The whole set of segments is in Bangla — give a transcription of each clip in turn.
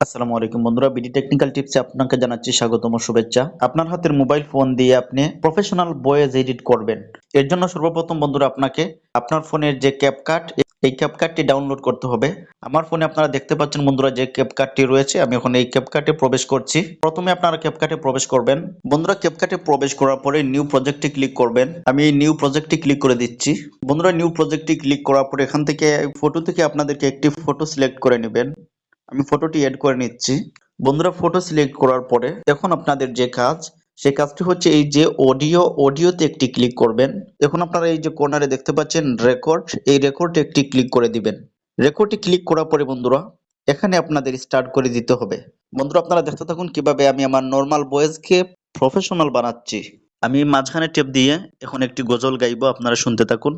আসসালামু আলাইকুম বন্ধুরা, বিডি টেকনিক্যাল টিপসে আপনাকে জানাচ্ছি স্বাগতম ও শুভেচ্ছা। আপনার হাতের মোবাইল ফোন দিয়ে আপনি প্রফেশনাল ভয়েস এডিট করবেন। এর জন্য সর্বপ্রথম বন্ধুরা আপনাকে আপনার ফোনের যে ক্যাপকাট, এই ক্যাপকাটটি ডাউনলোড করতে হবে। আমার ফোনে আপনারা দেখতে পাচ্ছেন বন্ধুরা যে ক্যাপকাটটি রয়েছে, আমি এখন এই ক্যাপকাটে প্রবেশ করছি। প্রথমে আপনারা ক্যাপকাটে প্রবেশ করবেন। বন্ধুরা ক্যাপকাটে প্রবেশ করার পরে নিউ প্রজেক্টে ক্লিক করবেন। আমি এই নিউ প্রজেক্টে ক্লিক করে দিচ্ছি। বন্ধুরা নিউ প্রজেক্টে ক্লিক করার পরে এখান থেকে ফটো থেকে আপনাদেরকে একটি ফটো সিলেক্ট করে নেবেন। আমি ফটোটি এড করে নিচ্ছি। বন্ধুরা ফটো সিলেক্ট করার পরে এখন আপনাদের যে কাজ, সেই কাজটি হচ্ছে এই যে অডিওতে একটি ক্লিক করবেন। এখন আপনারা এই যে কর্নারে দেখতে পাচ্ছেন রেকর্ড, এই রেকর্ডে একটি ক্লিক করে দিবেন। রেকর্ডে ক্লিক করার পরে বন্ধুরা এখানে আপনাদের স্টার্ট করে দিতে হবে। বন্ধুরা আপনারা দেখতে থাকুন কিভাবে আমি আমার নর্মাল ভয়েসকে প্রফেশনাল বানাচ্ছি। আমি মাঝখানে টেপ দিয়ে এখন একটি গজল গাইবো, আপনারা শুনতে থাকুন।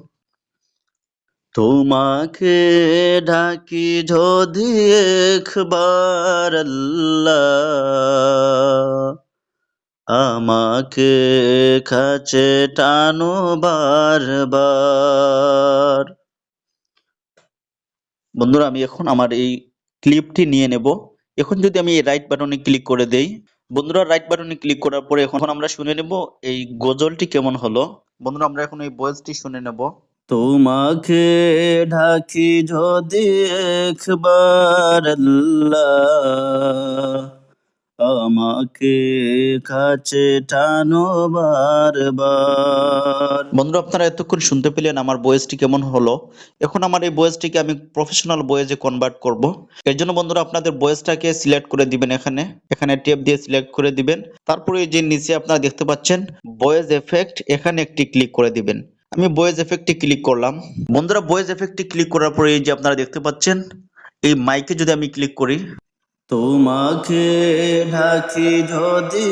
তোমাকে ডাকি যদি একবার আল্লাহ, আমাকে কাছে টানো বারবার। বন্ধুরা আমি এখন আমার এই ক্লিপটি নিয়ে নেব। এখন যদি আমি এই রাইট বাটনে ক্লিক করে দেই, বন্ধুরা রাইট বাটনে ক্লিক করার পরে এখন আমরা শুনে নেব এই গজলটি কেমন হলো। বন্ধুরা আমরা এখন এই ভয়েসটি শুনে নেব। তোমাকে ডাকি যদি একবার আল্লাহ, আমাকে কাছে টানো বারবার। বন্ধুরা আপনারা এতক্ষণ শুনতে পেলেন আমার ভয়েসটি কেমন হলো। এখন আমার এই ভয়েসটিকে আমি প্রফেশনাল ভয়েসে কনভার্ট করব। এর জন্য বন্ধুরা আপনাদের ভয়েসটাকে সিলেক্ট করে দিবেন। এখানে ট্যাব দিয়ে সিলেক্ট করে দিবেন। তারপরে এই যে নিচে আপনারা দেখতে পাচ্ছেন ভয়েস এফেক্ট, এখানে একটি ক্লিক করে দিবেন। আমি ভয়েস এফেক্টে ক্লিক করলাম। বন্ধুরা ভয়েস এফেক্টে ক্লিক করার পরে এই যে আপনারা দেখতে পাচ্ছেন এই মাইকে যদি আমি ক্লিক করি, তোমাকে ডাকি যদি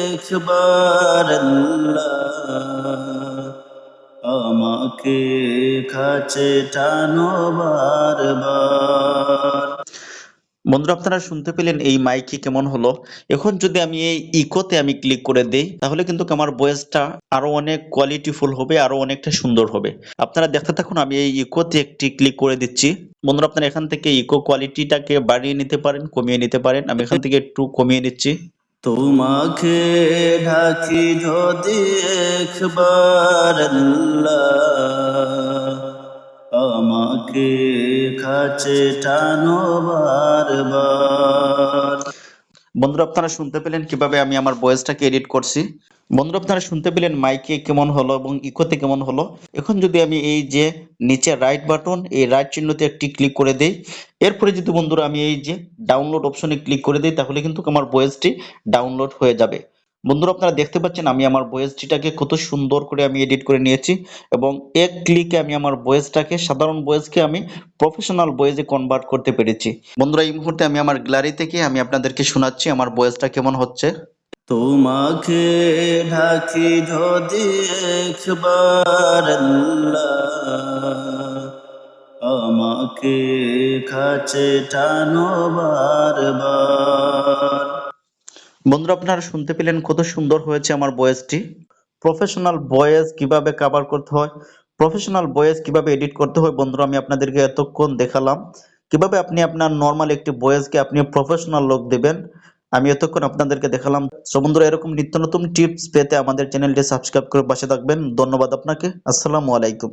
একবার আল্লাহ, আমাকে কাছে টানো বারবার। বন্ধুরা আপনারা শুনতে পেলেন এই মাইকে কেমন হলো। এখন যদি আমি এই ইকোতে আমি ক্লিক করে দেই, তাহলে কিন্তু আমার ভয়েসটা আরো অনেক কোয়ালিটিফুল হবে, আরো অনেকটা সুন্দর হবে। আপনারা দেখতে থাকুন, আমি এই ইকোতে একটি ক্লিক করে দিচ্ছি। বন্ধুরা আপনারা এখান থেকে ইকো কোয়ালিটিটাকে বাড়িয়ে নিতে পারেন, কমিয়ে নিতে পারেন। আমি এখান থেকে একটু কমিয়ে নিচ্ছি। তোমাকে ডাকি যদি একবার আল্লাহ, আমাকে কাছে টানো বারবার। বন্ধুরা আপনারা শুনতে পেলেন কিভাবে আমি আমার ভয়েসটাকে এডিট করছি। বন্ধুরা আপনারা শুনতে পেলেন মাইকে কেমন হলো এবং ইকোতে কেমন হলো। এখন যদি আমি এই যে নিচে রাইট বাটন, এই রাইট চিহ্নতে একটি ক্লিক করে দেই, এরপরে যদি বন্ধুরা আমি এই যে ডাউনলোড অপশনে ক্লিক করে দিই, তাহলে কিন্তু আমার ভয়েসটি ডাউনলোড হয়ে যাবে। বন্ধুরা আপনারা দেখতে পাচ্ছেন আমি আমার ভয়েসটিটাকে কত সুন্দর করে আমি এডিট করে নিয়েছি এবং এক ক্লিকে আমি আমার ভয়েসটাকে, সাধারণ ভয়েসকে আমি প্রফেশনাল ভয়েসে কনভার্ট করতে পেরেছি। বন্ধুরা এই মুহূর্তে আমি আমার গ্যালারি থেকে আমি আপনাদেরকে শোনাচ্ছি আমার ভয়েসটা কেমন হচ্ছে। তোমাকে ডাকি যদি একবার আল্লাহ, আমাকে কাছে টানো বারবার। বন্ধুরা আপনারা শুনতে পেলেন কত সুন্দর হয়েছে আমার ভয়েসটি। প্রফেশনাল ভয়েস কিভাবে কভার করতে হয়, প্রফেশনাল ভয়েস কিভাবে এডিট করতে হয়, বন্ধুরা আমি আপনাদেরকে এতক্ষণ দেখালাম কিভাবে আপনি আপনার নর্মাল একটি ভয়েসকে আপনি প্রফেশনাল লুক দেবেন। আমি এতক্ষণ আপনাদেরকে দেখালাম। সো বন্ধুরা এরকম নিত্য নতুন টিপস পেতে আমাদের চ্যানেলটি সাবস্ক্রাইব করে পাশে থাকবেন। ধন্যবাদ আপনাকে। আসসালামু আলাইকুম।